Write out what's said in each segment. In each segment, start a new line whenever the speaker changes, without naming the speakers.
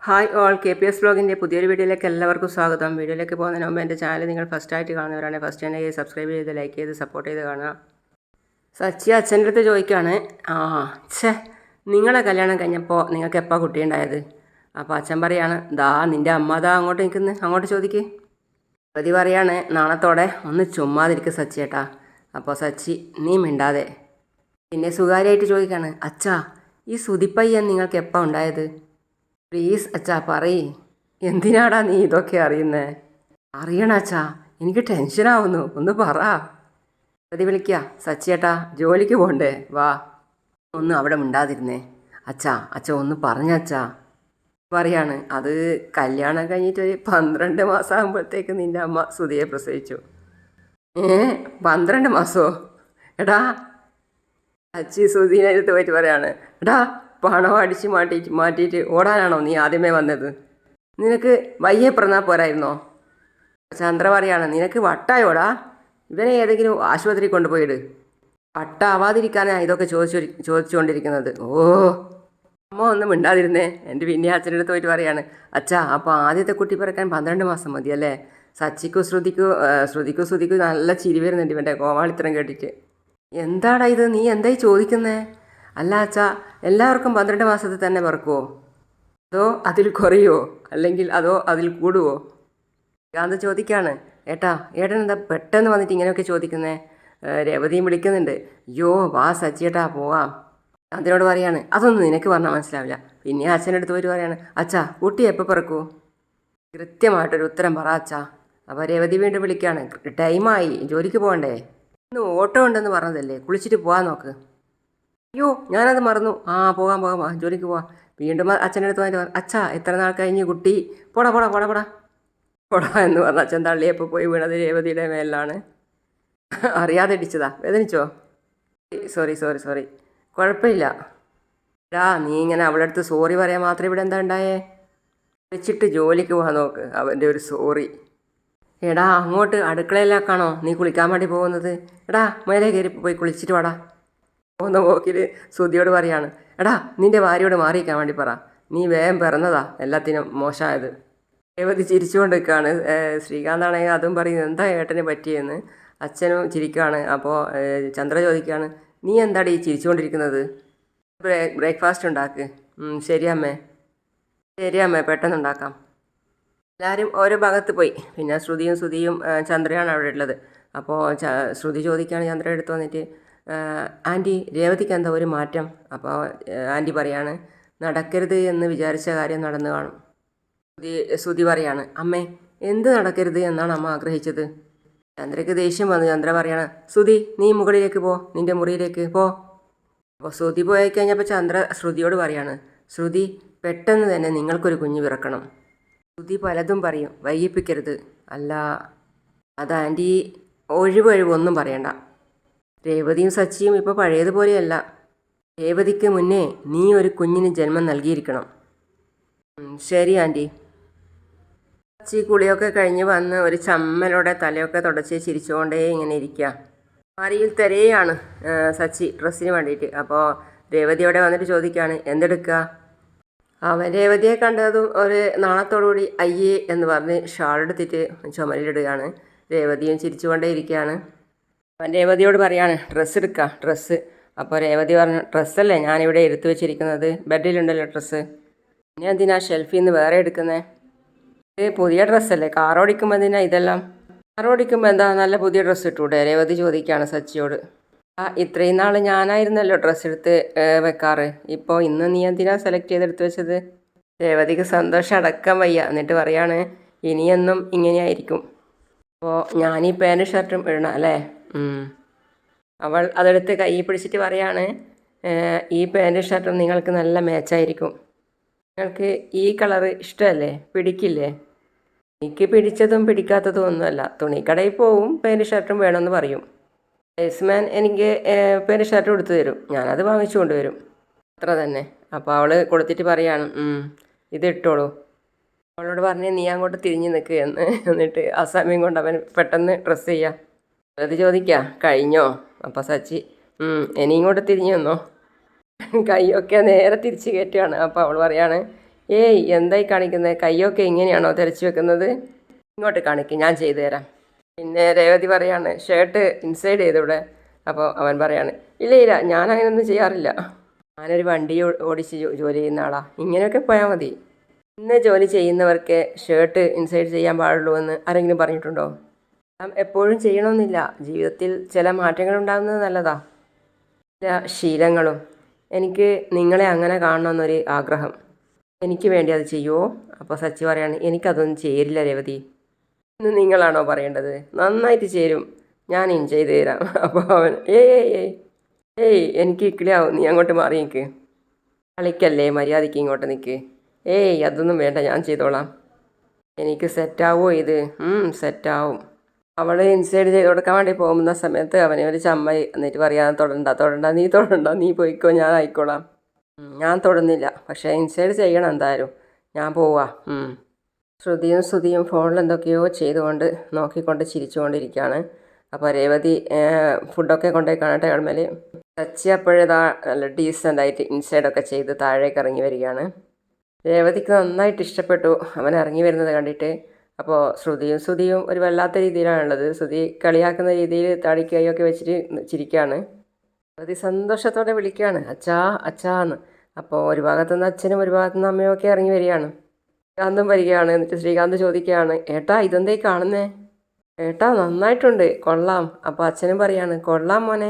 Hi all, K P S ബ്ലോഗിൻ്റെ പുതിയൊരു വീഡിയോയിലേക്ക് എല്ലാവർക്കും സ്വാഗതം. വീഡിയോയിലേക്ക് പോകുന്നതിന് മുമ്പ് എൻ്റെ ചാനൽ നിങ്ങൾ ഫസ്റ്റായിട്ട് കാണുന്നവരാണെങ്കിൽ ഫസ്റ്റ് തന്നെ സബ്സ്ക്രൈബ് ചെയ്ത് ലൈക്ക് ചെയ്ത് സപ്പോർട്ട് ചെയ്ത് കാണുക. സച്ചി അച്ഛൻ്റെ അടുത്ത് ചോദിക്കുകയാണ്, നിങ്ങളെ കല്യാണം കഴിഞ്ഞപ്പോൾ നിങ്ങൾക്ക് എപ്പോൾ കുട്ടിയുണ്ടായത്? അപ്പോൾ അച്ഛൻ പറയാണ്, നിൻ്റെ അമ്മ അങ്ങോട്ട് നിൽക്കുന്നു, അങ്ങോട്ട് ചോദിക്ക്. പതി പറയാണ് നാണത്തോടെ, ഒന്ന് ചുമ്മാതിരിക്കുക സച്ചി ഏട്ടാ. അപ്പോൾ സച്ചി നീ മിണ്ടാതെ. പിന്നെ സ്വകാര്യമായിട്ട് ചോദിക്കുകയാണ്, അച്ഛാ ഈ സുതിപ്പയ്യൻ നിങ്ങൾക്ക് എപ്പോൾ ഉണ്ടായത്? പ്ലീസ് അച്ഛാ പറയ്, എന്തിനാടാ നീ ഇതൊക്കെ അറിയുന്നേ? അറിയണ അച്ഛാ, എനിക്ക് ടെൻഷനാവുന്നു, ഒന്ന് പറ. പ്രതി വിളിക്കുക, സച്ചിയേട്ടാ ജോലിക്ക് പോണ്ടേ, വാ. ഒന്ന് അവിടെ മിണ്ടാതിരുന്നേ. അച്ഛാ ഒന്ന് പറഞ്ഞച്ചാ. പറയാണ്, അത് കല്യാണം കഴിഞ്ഞിട്ട് ഒരു 12 മാസം ആകുമ്പോഴത്തേക്ക് നിൻ്റെ അമ്മ സുധിയെ പ്രസവിച്ചു. 12 മാസമോ? എടാ അച്ചി സുധീനെ അടുത്ത് പോയിട്ട് പറയാണ്, എടാ പണം അടിച്ച് മാറ്റിയിട്ട് ഓടാനാണോ നീ ആദ്യമേ വന്നത്? നിനക്ക് വയ്യേ പിറന്നാൽ പോരായിരുന്നോ? ചന്ദ്ര പറയാണ്, നിനക്ക് വട്ടായോടാ? ഇവനെ ഏതെങ്കിലും ആശുപത്രി കൊണ്ടുപോയിട്. വട്ടാവാതിരിക്കാനാണ് ഇതൊക്കെ ചോദിച്ചുകൊണ്ടിരിക്കുന്നത്. അമ്മ ഒന്നും മിണ്ടാതിരുന്നേ. എൻ്റെ പിന്നെ അച്ഛൻ്റെ അടുത്ത് പോയിട്ട് പറയാണ്, അച്ഛാ അപ്പോൾ ആദ്യത്തെ കുട്ടി പിറക്കാൻ 12 മാസം മതിയല്ലേ? സച്ചിക്കും ശ്രുതിക്കും നല്ല ചിരി വരുന്നുണ്ട് ഇവൻ്റെ കോമാളിത്തരം കേട്ടിട്ട്. എന്താടാ ഇത്, നീ എന്തായി ചോദിക്കുന്നേ? അല്ല അച്ഛാ, എല്ലാവർക്കും 12 മാസത്തിൽ തന്നെ പിറക്കുമോ? അതോ അതിൽ കുറയുമോ? അല്ലെങ്കിൽ അതോ അതിൽ കൂടുമോ? ഗാന്ധ ചോദിക്കുകയാണ്, ഏട്ടൻ എന്താ പെട്ടെന്ന് വന്നിട്ട് ഇങ്ങനെയൊക്കെ ചോദിക്കുന്നേ? രേവതിയും വിളിക്കുന്നുണ്ട്. അയ്യോ വാ സച്ചിയേട്ടാ പോവാം. അതിനോട് പറയാണ്, അതൊന്നും നിനക്ക് പറഞ്ഞാൽ മനസ്സിലാവില്ല. പിന്നെ അച്ഛൻ്റെ അടുത്ത് പോയിട്ട് പറയാണ്, അച്ഛാ കുട്ടി എപ്പോൾ പിറക്കൂ? കൃത്യമായിട്ടൊരു ഉത്തരം പറ അച്ഛാ. അപ്പോൾ രേവതി വീണ്ടും വിളിക്കുകയാണ്, ടൈമായി, ജോലിക്ക് പോകണ്ടേ? ഇന്ന് ഓട്ടോ ഉണ്ടെന്ന് പറഞ്ഞതല്ലേ, കുളിച്ചിട്ട് പോകാൻ നോക്ക്. അയ്യോ ഞാനത് മറന്നു. പോകാം ജോലിക്ക് പോവാം. വീണ്ടും അച്ഛൻ്റെ അടുത്ത് വാങ്ങിട്ട് അച്ഛാ എത്ര നാൾ കഴിഞ്ഞ് കുട്ടി? പോടാ എന്ന് പറഞ്ഞ അച്ഛൻ തള്ളിയപ്പോൾ പോയി വീണത് രേവതിയുടെ മേലാണ്. അറിയാതെ ഇടിച്ചതാ, വേദനിച്ചോ? സോറി കുഴപ്പമില്ല. നീ ഇങ്ങനെ അവളുടെ അടുത്ത് സോറി പറയാൻ മാത്രമേ ഇവിടെ എന്താ ഉണ്ടായേ? വെച്ചിട്ട് ജോലിക്ക് പോകാൻ നോക്ക്. അവൻ്റെ ഒരു സോറി. അങ്ങോട്ട് അടുക്കളയിലേക്കാണോ നീ കുളിക്കാൻ വേണ്ടി പോകുന്നത്? മേലെ കയറി പോയി കുളിച്ചിട്ട് വാടാ. പോകുന്ന പോക്കിൽ സുധിയോട് പറയാണ്, നിൻ്റെ ഭാര്യയോട് മാറിയിക്കാൻ വേണ്ടി പറ. നീ വേഗം പിറന്നതാ എല്ലാത്തിനും മോശമായത്. രേവതി ചിരിച്ചുകൊണ്ട് നിൽക്കുകയാണ്. ശ്രീകാന്താണെങ്കിൽ അതും പറയുന്നത്, എന്താ ഏട്ടന് പറ്റിയെന്ന്. അച്ഛനും ചിരിക്കുകയാണ്. അപ്പോൾ ചന്ദ്ര ചോദിക്കുകയാണ്, നീ എന്താടി ചിരിച്ചുകൊണ്ടിരിക്കുന്നത്? ബ്രേക്ക്ഫാസ്റ്റ് ഉണ്ടാക്ക്. ശരി അമ്മേ പെട്ടെന്നുണ്ടാക്കാം. എല്ലാവരും ഓരോ ഭാഗത്ത് പോയി. പിന്നെ ശ്രുതിയും ചന്ദ്രയാണ് അവിടെ ഉള്ളത്. അപ്പോൾ ശ്രുതി ചോദിക്കുകയാണ് ചന്ദ്ര എടുത്ത് വന്നിട്ട്, ആൻറ്റി രേവതിക്ക് എന്താ ഒരു മാറ്റം? അപ്പോൾ ആൻറ്റി പറയാണ്, നടക്കരുത് എന്ന് വിചാരിച്ച കാര്യം നടന്നു കാണും. ശ്രുതി പറയാണ്, അമ്മേ എന്ത് നടക്കരുത് എന്നാണ് അമ്മ ആഗ്രഹിച്ചത്? ചന്ദ്രയ്ക്ക് ദേഷ്യം വന്നു. ചന്ദ്ര പറയാണ്, ശ്രുതി നീ മുകളിലേക്ക് പോ, നിൻ്റെ മുറിയിലേക്ക് പോ. അപ്പോൾ ശ്രുതി പോയി കഴിഞ്ഞപ്പോൾ ചന്ദ്ര ശ്രുതിയോട് പറയാണ്, ശ്രുതി പെട്ടെന്ന് തന്നെ നിങ്ങൾക്കൊരു കുഞ്ഞ് പിറക്കണം. ശ്രുതി പലതും പറയും, വൈകിപ്പിക്കരുത്. അല്ല അത് ആൻറ്റി ഒഴിവൊന്നും പറയണ്ട. രേവതിയും സച്ചിയും ഇപ്പോൾ പഴയതുപോലെയല്ല. രേവതിക്ക് മുന്നേ നീ ഒരു കുഞ്ഞിന് ജന്മം നൽകിയിരിക്കണം. ശരി ആൻറ്റി. സച്ചി കുളിയൊക്കെ കഴിഞ്ഞ് വന്ന് ഒരു ചമ്മലോടെ തലയൊക്കെ തുടച്ച് ചിരിച്ചുകൊണ്ടേ ഇങ്ങനെ ഇരിക്കുക. മാരിയിൽ തിരയാണ് സച്ചി ഡ്രസ്സിന് വേണ്ടിയിട്ട്. അപ്പോൾ രേവതിയോടെ വന്നിട്ട് ചോദിക്കുകയാണ്, എന്തെടുക്കുക? അവൻ രേവതിയെ കണ്ടതും ഒരു നാണത്തോടുകൂടി അയ്യേ എന്ന് പറഞ്ഞ് ഷാളെടുത്തിട്ട് ചുമലിലിടുകയാണ്. രേവതിയും ചിരിച്ചുകൊണ്ടേ ഇരിക്കുകയാണ്. അവൻ രേവതിയോട് പറയാണ്, ഡ്രസ്സ്. അപ്പോൾ രേവതി പറഞ്ഞു, ഡ്രസ്സല്ലേ ഞാനിവിടെ എടുത്തു വെച്ചിരിക്കുന്നത്, ബെഡിലുണ്ടല്ലോ ഡ്രസ്സ്. പിന്നെ എന്തിനാ ഷെൽഫിൽ നിന്ന് വേറെ എടുക്കുന്നത്? ഇത് പുതിയ ഡ്രസ്സല്ലേ, കാറോടിക്കുമ്പോൾ എന്തിനാ ഇതെല്ലാം? കാറോടിക്കുമ്പോൾ എന്താ നല്ല പുതിയ ഡ്രസ്സ് ഇട്ടൂടെ? രേവതി ചോദിക്കുകയാണ് സച്ചിയോട്. ഇത്രയും നാൾ ഞാനായിരുന്നല്ലോ ഡ്രസ്സ് എടുത്ത് വെക്കാറ്, ഇപ്പോൾ ഇന്ന് നീ എന്തിനാ സെലക്ട് ചെയ്തെടുത്ത് വെച്ചത്? രേവതിക്ക് സന്തോഷം അടക്കാൻ വയ്യ. എന്നിട്ട് പറയാണ്, ഇനിയെന്നും ഇങ്ങനെയായിരിക്കും. അപ്പോൾ ഞാനീ പാൻറ്റും ഷർട്ടും ഇടണം അല്ലേ? അവൾ അതെടുത്ത് കൈ പിടിച്ചിട്ട് പറയാണ്, ഈ പാൻറ്റും ഷർട്ടും നിങ്ങൾക്ക് നല്ല മാച്ചായിരിക്കും. നിങ്ങൾക്ക് ഈ കളറ് ഇഷ്ടമല്ലേ, പിടിക്കില്ലേ? എനിക്ക് പിടിച്ചതും പിടിക്കാത്തതും ഒന്നുമല്ല. തുണിക്കടയിൽ പോവും, പാൻറ്റും ഷർട്ടും വേണമെന്ന് പറയും. സെയിൽസ്മാൻ എനിക്ക് പാൻറ്റും ഷർട്ടും എടുത്തു തരും, ഞാനത് വാങ്ങിച്ചു കൊണ്ടുവരും, അത്ര തന്നെ. അപ്പോൾ അവൾ കൊടുത്തിട്ട് പറയാണ്, ഇത് ഇട്ടോളൂ. അവളോട് പറഞ്ഞ് നീ അങ്ങോട്ട് തിരിഞ്ഞ് നിൽക്കുക എന്ന്. എന്നിട്ട് ആ സമയം കൊണ്ട് അവൻ പെട്ടെന്ന് ഡ്രസ്സ് ചെയ്യാം. അത് ചോദിക്കുക, കഴിഞ്ഞോ? അപ്പോൾ സച്ചി, ഇനി ഇങ്ങോട്ട് തിരിഞ്ഞു വന്നോ. കൈയൊക്കെ നേരെ തിരിച്ച് കയറ്റുകയാണ്. അപ്പോൾ അവൾ പറയാണ്, ഏയ് എന്തായി കാണിക്കുന്നത്? കയ്യൊക്കെ ഇങ്ങനെയാണോ തിരച്ചു വെക്കുന്നത്? ഇങ്ങോട്ട് കാണിക്കും, ഞാൻ ചെയ്തു തരാം. പിന്നെ രേവതി പറയാണ്, ഷർട്ട് ഇൻസൈഡ് ചെയ്തൂടെ? അപ്പോൾ അവൻ പറയാണ്, ഇല്ല ഇല്ല, ഞാൻ അങ്ങനെയൊന്നും ചെയ്യാറില്ല. ഞാനൊരു വണ്ടി ഓടിച്ച് ജോലി ചെയ്യുന്ന ആളാണ്. ഇങ്ങനെയൊക്കെ പോയാൽ മതി. ഇന്ന് ജോലി ചെയ്യുന്നവർക്ക് ഷർട്ട് ഇൻസൈഡ് ചെയ്യാൻ പാടുള്ളൂ എന്ന് ആരെങ്കിലും പറഞ്ഞിട്ടുണ്ടോ? എപ്പോഴും ചെയ്യണമെന്നില്ല. ജീവിതത്തിൽ ചില മാറ്റങ്ങൾ ഉണ്ടാകുന്നത് നല്ലതാ. ചില ശീലങ്ങളും. എനിക്ക് നിങ്ങളെ അങ്ങനെ കാണണമെന്നൊരു ആഗ്രഹം. എനിക്ക് വേണ്ടി അത് ചെയ്യുമോ? അപ്പോൾ സച്ചി പറയാണ്, എനിക്കതൊന്നും ചേരില്ല രേവതി. ഇന്ന് നിങ്ങളാണോ പറയേണ്ടത്? നന്നായിട്ട് ചേരും, ഞാൻ ചെയ്ത് തരാം. അപ്പോൾ അവൻ ഏയ് എനിക്ക് ഇക്കിളിയാവും, നീ അങ്ങോട്ട് മാറി നിൽക്ക്. കളിക്കല്ലേ, മര്യാദയ്ക്ക് ഇങ്ങോട്ട് നിൽക്ക്. ഏയ് അതൊന്നും വേണ്ട, ഞാൻ ചെയ്തോളാം. എനിക്ക് സെറ്റാവോ ഇത്? സെറ്റാവും. അവൾ ഇൻസൈഡ് ചെയ്ത് കൊടുക്കാൻ വേണ്ടി പോകുന്ന സമയത്ത് അവനെ ഒരു ചമ്മ എന്നിട്ട് പറയാൻ, തൊടണ്ട, നീ പോയിക്കോ, ഞാൻ ആയിക്കോളാം. ഞാൻ തൊടുന്നില്ല, പക്ഷേ ഇൻസൈഡ് ചെയ്യണം എന്തായാലും. ഞാൻ പോവാ. ശ്രുതിയും ഫോണിൽ എന്തൊക്കെയോ ചെയ്തുകൊണ്ട് നോക്കിക്കൊണ്ട് ചിരിച്ചുകൊണ്ടിരിക്കുകയാണ്. അപ്പോൾ രേവതി ഫുഡൊക്കെ കൊണ്ടുപോയി കാണട്ടെ ടേബിൾമേൽ. സച്ചി അപ്പോഴേതാ നല്ല ഡീസൻ്റായിട്ട് ഇൻസൈഡൊക്കെ ചെയ്ത് താഴേക്ക് ഇറങ്ങി വരികയാണ്. രേവതിക്ക് നന്നായിട്ട് ഇഷ്ടപ്പെട്ടു അവൻ ഇറങ്ങി വരുന്നത് കണ്ടിട്ട്. അപ്പോൾ ശ്രുതിയും ഒരു വല്ലാത്ത രീതിയിലാണുള്ളത്. ശ്രുതി കളിയാക്കുന്ന രീതിയിൽ താടിക്ക് കൈയൊക്കെ വെച്ചിട്ട് ചിരിക്കുകയാണ്. രേവതി സന്തോഷത്തോടെ വിളിക്കുകയാണ്, അച്ഛാ എന്ന്. അപ്പോൾ ഒരു ഭാഗത്തുനിന്ന് അച്ഛനും ഒരു ഭാഗത്തുനിന്ന് അമ്മയും ഒക്കെ ഇറങ്ങി വരികയാണ്. ശ്രീകാന്തും വരികയാണ്. എന്നിട്ട് ശ്രീകാന്ത് ചോദിക്കുകയാണ്, ഏട്ടാ ഇതെന്തേ കാണുന്നേ? ഏട്ടാ നന്നായിട്ടുണ്ട്, കൊള്ളാം. അപ്പോൾ അച്ഛനും പറയാണ്, കൊള്ളാം മോനെ.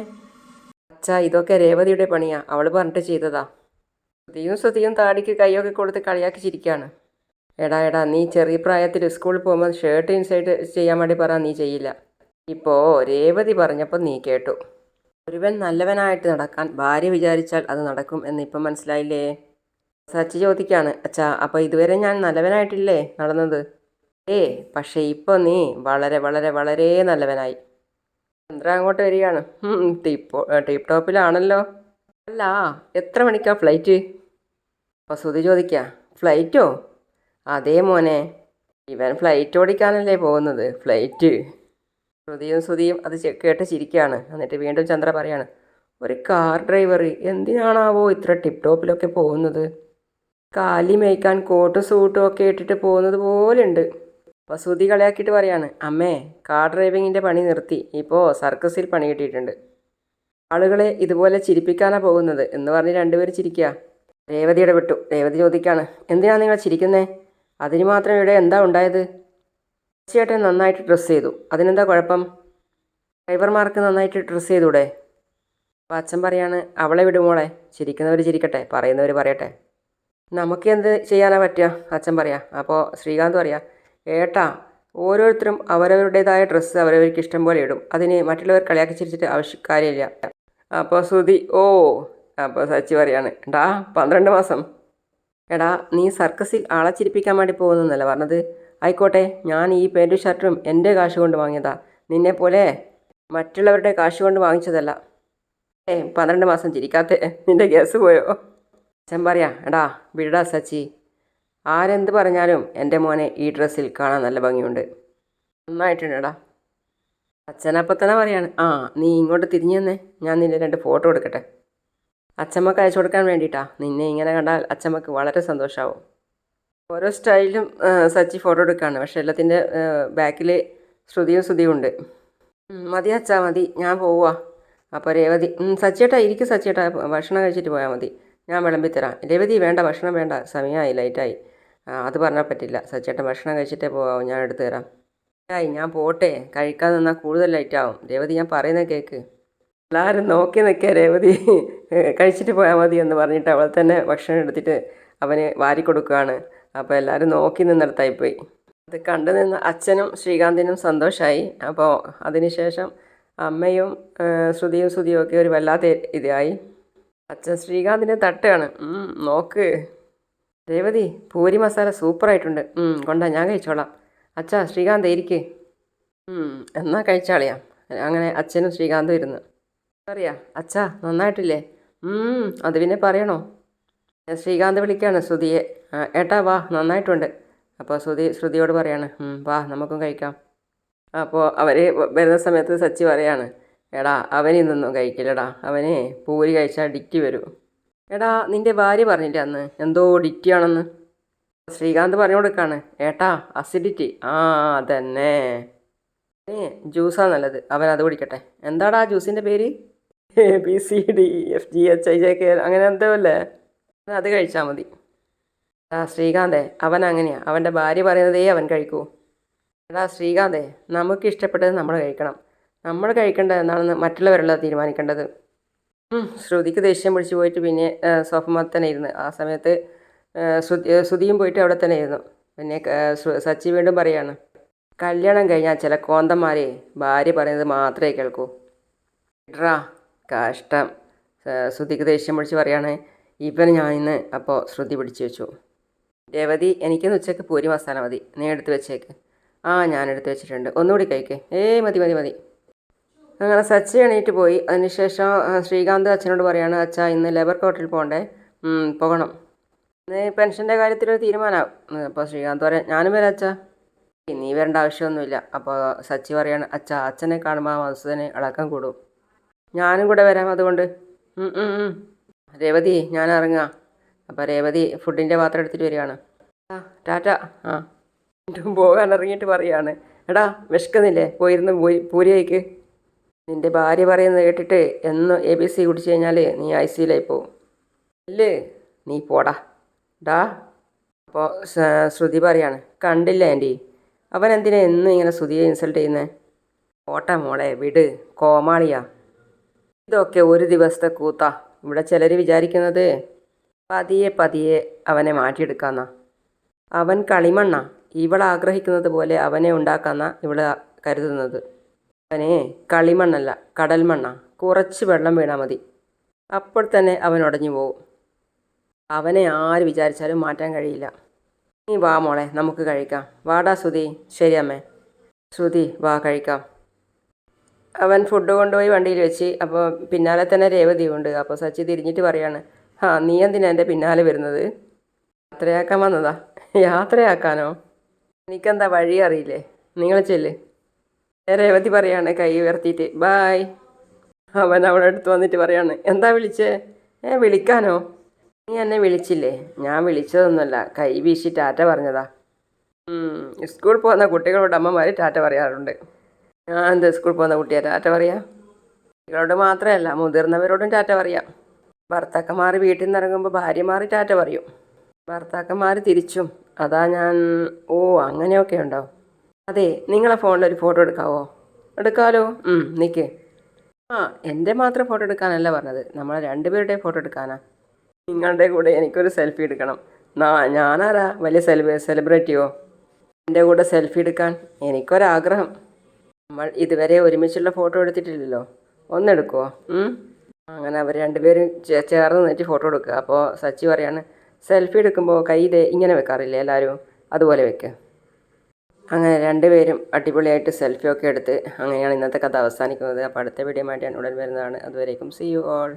അച്ഛാ ഇതൊക്കെ രേവതിയുടെ പണിയാ, അവൾ പറഞ്ഞിട്ട് ചെയ്തതാ. ശ്രുതിയും താടിക്ക് കൈയൊക്കെ കൊടുത്ത് കളിയാക്കി ചിരിക്കുകയാണ്. എടാ നീ ചെറിയ പ്രായത്തിൽ സ്കൂളിൽ പോകുമ്പോൾ ഷർട്ട് ഇൻസൈഡ് ചെയ്യാൻ വേണ്ടി പറ, നീ ചെയ്യില്ല. ഇപ്പോൾ രേവതി പറഞ്ഞപ്പോൾ നീ കേട്ടു. ഒരുവൻ നല്ലവനായിട്ട് നടക്കാൻ ഭാര്യ വിചാരിച്ചാൽ അത് നടക്കും എന്ന് ഇപ്പം മനസ്സിലായില്ലേ? സച്ചി ചോദിക്കുകയാണ്, അച്ഛാ അപ്പോൾ ഇതുവരെ ഞാൻ നല്ലവനായിട്ടില്ലേ നടന്നത്? പക്ഷേ ഇപ്പോൾ നീ വളരെ വളരെ വളരെ നല്ലവനായി. ചന്ദ്ര അങ്ങോട്ട് വരികയാണ്. ടീപ്പ് ടോപ്പിലാണല്ലോ. അല്ല, എത്ര മണിക്കാണ് ഫ്ലൈറ്റ്? അപ്പോൾ ശ്രുതി ചോദിക്കുക, ഫ്ലൈറ്റോ? അതേ മോനെ, ഇവൻ ഫ്ലൈറ്റ് ഓടിക്കാനല്ലേ പോകുന്നത്, ഫ്ലൈറ്റ്. ശ്രുതിയും അത് കേട്ട് ചിരിക്കുകയാണ്. എന്നിട്ട് വീണ്ടും ചന്ദ്ര പറയാണ്, ഒരു കാർ ഡ്രൈവർ എന്തിനാണാവോ ഇത്ര ടിപ്പ് ടോപ്പിലൊക്കെ പോകുന്നത്? കാലി മേയ്ക്കാൻ കോട്ടും സൂട്ടും ഒക്കെ ഇട്ടിട്ട് പോകുന്നത് പോലെയുണ്ട്. അപ്പോൾ ശ്രുതി കളിയാക്കിയിട്ട് പറയാണ്, അമ്മേ കാർ ഡ്രൈവിങ്ങിൻ്റെ പണി നിർത്തി, ഇപ്പോൾ സർക്കസിൽ പണി കിട്ടിയിട്ടുണ്ട്. ആളുകളെ ഇതുപോലെ ചിരിപ്പിക്കാനാണ് പോകുന്നത് എന്ന് പറഞ്ഞ് രണ്ടുപേരും ചിരിക്കുക. രേവതി ഇടപെട്ടു. രേവതി ചോദിക്കുകയാണ്, എന്തിനാണ് നിങ്ങൾ ചിരിക്കുന്നേ? അതിന് മാത്രം ഇവിടെ എന്താ ഉണ്ടായത്? ചേട്ടൻ നന്നായിട്ട് ഡ്രസ്സ് ചെയ്തു, അതിനെന്താ കുഴപ്പം? ഡ്രൈവർമാർക്ക് നന്നായിട്ട് ഡ്രസ്സ് ചെയ്തൂടെ? അപ്പോൾ അച്ഛൻ പറയാണ്, അവളെ വിടുമോളെ, ചിരിക്കുന്നവർ ചിരിക്കട്ടെ, പറയുന്നവർ പറയട്ടെ. നമുക്ക് എന്ത് ചെയ്യാനാണ് പറ്റുക? അച്ഛൻ പറയാം. അപ്പോൾ ശ്രീകാന്ത് പറയാം, ഏട്ടാ ഓരോരുത്തരും അവരവരുടേതായ ഡ്രസ്സ് അവരവർക്ക് ഇഷ്ടം പോലെ ഇടും, അതിന് മറ്റുള്ളവർ കളിയാക്കി ചിരിച്ചിട്ട് കാര്യമില്ല. അപ്പോൾ ശ്രുതി അപ്പോൾ സച്ചി പറയാണ്, 12 മാസം. എടാ നീ സർക്കസിൽ ആളെ ചിരിപ്പിക്കാൻ വേണ്ടി പോകുന്നല്ല പറഞ്ഞത്? ആയിക്കോട്ടെ, ഞാൻ ഈ പാൻറ്റും ഷർട്ടും എൻ്റെ കാശ് കൊണ്ട് വാങ്ങിയതാ, നിന്നെപ്പോലെ മറ്റുള്ളവരുടെ കാശ് കൊണ്ട് വാങ്ങിച്ചതല്ല. 12 മാസം ചിരിക്കാത്ത നിൻ്റെ ഗ്യാസ് പോയോ? അച്ഛൻ പറയാ, വിടാ സച്ചി, ആരെന്ത് പറഞ്ഞാലും എൻ്റെ മോനെ ഈ ഡ്രസ്സിൽ കാണാൻ നല്ല ഭംഗിയുണ്ട്, നന്നായിട്ടുണ്ടെടാ. അച്ഛനപ്പം തന്നെ പറയാണ്, നീ ഇങ്ങോട്ട് തിരിഞ്ഞു തന്നെ, ഞാൻ നിന്നെ 2 ഫോട്ടോ എടുക്കട്ടെ. അച്ഛമ്മക്ക് അയച്ചു കൊടുക്കാൻ വേണ്ടിയിട്ടാ. നിന്നെ ഇങ്ങനെ കണ്ടാൽ അച്ഛമ്മക്ക് വളരെ സന്തോഷമാവും. ഓരോ സ്റ്റൈലും സച്ചി ഫോട്ടോ എടുക്കുകയാണ്. പക്ഷേ എല്ലാത്തിൻ്റെ ബാക്കിൽ ശ്രുതിയും ഉണ്ട്. മതി അച്ഛാ മതി, ഞാൻ പോവുക. അപ്പോൾ രേവതി, സച്ചിയേട്ടാ ഇരിക്കും സച്ചിയേട്ടാ, ഭക്ഷണം കഴിച്ചിട്ട് പോയാൽ മതി, ഞാൻ വിളമ്പിത്തരാം. രേവതി വേണ്ട, ഭക്ഷണം വേണ്ട, സമയമായി, ലൈറ്റായി. അത് പറഞ്ഞാൽ പറ്റില്ല, സച്ചിയേട്ടൻ ഭക്ഷണം കഴിച്ചിട്ടേ പോകാവും, ഞാൻ എടുത്തു തരാം. ഞാൻ പോട്ടെ, കഴിക്കാൻ നിന്നാൽ കൂടുതൽ ലൈറ്റാവും. രേവതി ഞാൻ പറയുന്നത് കേൾക്ക്. എല്ലാവരും നോക്കി നിൽക്കുക, രേവതി കഴിച്ചിട്ട് പോയാൽ മതി എന്ന് പറഞ്ഞിട്ട് അവൾ തന്നെ ഭക്ഷണം എടുത്തിട്ട് അവന് വാരി കൊടുക്കുകയാണ്. അപ്പോൾ എല്ലാവരും നോക്കി നിന്നിടത്തായിപ്പോയി. അത് കണ്ടു നിന്ന് അച്ഛനും ശ്രീകാന്തിനും സന്തോഷമായി. അപ്പോൾ അതിനുശേഷം അമ്മയും ശ്രുതിയും ഒക്കെ ഒരു വല്ലാത്ത ഇതായി. അച്ഛൻ ശ്രീകാന്തിനെ തട്ടുകയാണ്, നോക്ക് രേവതി, പൂരി മസാല സൂപ്പറായിട്ടുണ്ട്, കൊണ്ടാ ഞാൻ കഴിച്ചോളാം. അച്ഛാ ശ്രീകാന്ത് ഇരിക്ക്. എന്നാൽ കഴിച്ചാളിയാം. അങ്ങനെ അച്ഛനും ശ്രീകാന്തും ഇരുന്ന്. അറിയാ അച്ഛാ നന്നായിട്ടില്ലേ? അത് പിന്നെ പറയണോ? ശ്രീകാന്ത് വിളിക്കുകയാണ് ശ്രുതിയെ. ഏട്ടാ വാ, നന്നായിട്ടുണ്ട്. അപ്പോൾ ശ്രുതിയോട് പറയാണ്, വാ നമുക്കും കഴിക്കാം. അപ്പോൾ അവർ വരുന്ന സമയത്ത് സച്ചി പറയാണ്, അവനിന്നൊന്നും കഴിക്കില്ലടാ, അവനെ പൂരി കഴിച്ചാൽ ഡിറ്റി വരും. നിൻ്റെ ഭാര്യ പറഞ്ഞില്ലേ അന്ന് എന്തോ ഡിറ്റിയാണെന്ന്? ശ്രീകാന്ത് പറഞ്ഞു കൊടുക്കാണ്, ഏട്ടാ അസിഡിറ്റി. ആ അതന്നെ, ജ്യൂസാ നല്ലത്, അവൻ അത് കുടിക്കട്ടെ. എന്താടാ ജ്യൂസിൻ്റെ പേര്? ABCDEFGHIJK അങ്ങനെ എന്തോ അല്ലേ, അത് കഴിച്ചാൽ മതി. എടാ ശ്രീകാന്തേ, അവൻ അങ്ങനെയാ, അവൻ്റെ ഭാര്യ പറയുന്നതേ അവൻ കഴിക്കൂ. എടാ ശ്രീകാന്തേ, നമുക്ക് ഇഷ്ടപ്പെട്ടത് നമ്മൾ കഴിക്കണം. നമ്മൾ കഴിക്കേണ്ടത് എന്താണെന്ന് മറ്റുള്ളവരല്ല തീരുമാനിക്കേണ്ടത്. ശ്രുതിക്ക് ദേഷ്യം പിടിച്ച് പോയിട്ട് പിന്നെ സോഫമത്ത് തന്നെ ഇരുന്ന്. ആ സമയത്ത് ശ്രുതിയും പോയിട്ട് അവിടെ തന്നെ ഇരുന്നു. പിന്നെ സച്ചി വീണ്ടും പറയാണ്, കല്യാണം കഴിഞ്ഞാൽ ചില കോന്തന്മാരെ ഭാര്യ പറയുന്നത് മാത്രമേ കേൾക്കൂ. ഇട്രാ കഷ്ടം. ശ്രുതിക്ക് ദേഷ്യം പിടിച്ച് പറയാണ്, ഇവൻ ഞാൻ ഇന്ന്. അപ്പോൾ ശ്രുതി പിടിച്ചു വെച്ചു. രേവതി, എനിക്കിന്ന് ഉച്ചയ്ക്ക് പൂരി മസാല മതി, നീ എടുത്ത് വെച്ചേക്ക്. ആ ഞാൻ എടുത്ത് വെച്ചിട്ടുണ്ട്, ഒന്നുകൂടി കഴിക്കേ. മതി മതി മതി. അങ്ങനെ സച്ചി എണീറ്റ് പോയി. അതിനുശേഷം ശ്രീകാന്ത് അച്ഛനോട് പറയാണ്, അച്ഛാ ഇന്ന് ലേബർ കോർട്ടിൽ പോകണ്ടേ? പോകണം. ഇന്ന് പെൻഷൻ്റെ കാര്യത്തിലൊരു തീരുമാനമാവും. അപ്പോൾ ശ്രീകാന്ത് പറയാം, ഞാനും വരാം അച്ഛാ. നീ വരേണ്ട ആവശ്യമൊന്നുമില്ല. അപ്പോൾ സച്ചി പറയാണ്, അച്ഛാ അച്ഛനെ കാണുമ്പോൾ ആ മധുസൂദന് ഇളക്കം കൂടും, ഞാനും കൂടെ വരാം അതുകൊണ്ട്. രേവതി ഞാൻ ഇറങ്ങാം. അപ്പോൾ രേവതി ഫുഡിൻ്റെ പാത്രം എടുത്തിട്ട് വരികയാണ്. ടാറ്റ. പോകാൻ ഇറങ്ങിയിട്ട് പറയാണ്, എടാ വിശക്കുന്നില്ലേ, പോയിരുന്ന് പൂരി കഴിക്ക്. നിൻ്റെ ഭാര്യ പറയുന്നത് കേട്ടിട്ട് എന്നും ABC കുടിച്ചു കഴിഞ്ഞാൽ നീ ICUലായി പോവും. ഇല്ലേ നീ പോടാ ഡാ. അപ്പോൾ ശ്രുതി പറയാണ്, കണ്ടില്ല ആൻറ്റി, അവൻ എന്തിനാ എന്നും ഇങ്ങനെ ശ്രുതിയെ ഇൻസൾട്ട് ചെയ്യുന്നത്? പോട്ടെ മോളെ, വിട്, കോമാളിയാ. ഇതൊക്കെ ഒരു ദിവസത്തെ കൂത്താ. ഇവിടെ ചിലർ വിചാരിക്കുന്നത് പതിയെ പതിയെ അവനെ മാറ്റിയെടുക്കാന്നാ. അവൻ കളിമണ്ണാ, ഇവൾ ആഗ്രഹിക്കുന്നത് പോലെ അവനെ ഉണ്ടാക്കാന്നാ ഇവൾ കരുതുന്നത്. അവനെ കളിമണ്ണല്ല, കടൽ മണ്ണാ. കുറച്ച് വെള്ളം വീണാൽ മതി, അപ്പോൾ തന്നെ അവൻ ഉടഞ്ഞു പോകും. അവനെ ആര് വിചാരിച്ചാലും മാറ്റാൻ കഴിയില്ല. നീ വാ മോളെ, നമുക്ക് കഴിക്കാം. വാടാ ശ്രുതി. ശരി അമ്മേ. ശ്രുതി വാ കഴിക്കാം. അവൻ ഫുഡ് കൊണ്ടുപോയി വണ്ടിയിൽ വെച്ച്. അപ്പോൾ പിന്നാലെ തന്നെ രേവതി ഉണ്ട്. അപ്പോൾ സച്ചി തിരിഞ്ഞിട്ട് പറയാണ്, നീ എന്തിനാ എൻ്റെ പിന്നാലെ വരുന്നത്? യാത്രയാക്കാൻ വന്നതാ. യാത്രയാക്കാനോ? എനിക്കെന്താ വഴി അറിയില്ലേ, നിങ്ങൾ ചെല്ല്. രേവതി പറയാണ് കൈ ഉയർത്തിയിട്ട്, ബായ്. അവൻ അവിടെ അടുത്ത് വന്നിട്ട് പറയാണ്, എന്താ വിളിച്ചേ? വിളിക്കാനോ? നീ എന്നെ വിളിച്ചില്ലേ? ഞാൻ വിളിച്ചതൊന്നുമല്ല, കൈ വീശി ടാറ്റ പറഞ്ഞതാ. സ്കൂളിൽ പോകുന്ന കുട്ടികളോട് അമ്മമാർ ടാറ്റ പറയാറുണ്ട്. ഞാൻ എന്ത് സ്കൂളിൽ പോകുന്ന കുട്ടിയാ ടാറ്റ പറയാം? കുട്ടികളോട് മാത്രമല്ല, മുതിർന്നവരോടും ടാറ്റ പറയാം. ഭർത്താക്കന്മാർ വീട്ടിൽ നിന്ന് ഇറങ്ങുമ്പോൾ ഭാര്യമാർ ടാറ്റ പറയും, ഭർത്താക്കന്മാർ തിരിച്ചും. അതാ ഞാൻ. ഓ അങ്ങനെയൊക്കെ ഉണ്ടോ? അതെ, നിങ്ങളെ ഫോണിലൊരു ഫോട്ടോ എടുക്കാവോ? എടുക്കാമല്ലോ. നിൽക്ക്. എൻ്റെ മാത്രം ഫോട്ടോ എടുക്കാനല്ല പറഞ്ഞത്, നമ്മളെ രണ്ടുപേരുടെയും ഫോട്ടോ എടുക്കാനാ. നിങ്ങളുടെ കൂടെ എനിക്കൊരു സെൽഫി എടുക്കണം. ഞാനാരാ, വലിയ സെലിബ്രിറ്റിയോ എൻ്റെ കൂടെ സെൽഫി എടുക്കാൻ? എനിക്കൊരാഗ്രഹം. നമ്മൾ ഇതുവരെ ഒരുമിച്ചുള്ള ഫോട്ടോ എടുത്തിട്ടില്ലല്ലോ, ഒന്നെടുക്കുമോ? അങ്ങനെ അവർ രണ്ടുപേരും ചേർന്ന് നിന്നിട്ട് ഫോട്ടോ എടുക്കുക. അപ്പോൾ സച്ചി പറയാണ്, സെൽഫി എടുക്കുമ്പോൾ കൈ ഇങ്ങനെ വെക്കാറില്ലേ എല്ലാവരും, അതുപോലെ വെക്കുക. അങ്ങനെ രണ്ടുപേരും അടിപൊളിയായിട്ട് സെൽഫിയൊക്കെ എടുത്ത് അങ്ങനെയാണ് ഇന്നത്തെ കഥ അവസാനിക്കുന്നത്. അപ്പോൾ അടുത്ത വീഡിയോ ആയിട്ട് ഞാൻ ഉടൻ വരുന്നതാണ്. അതുവരേക്കും സീ യു ഓൾ.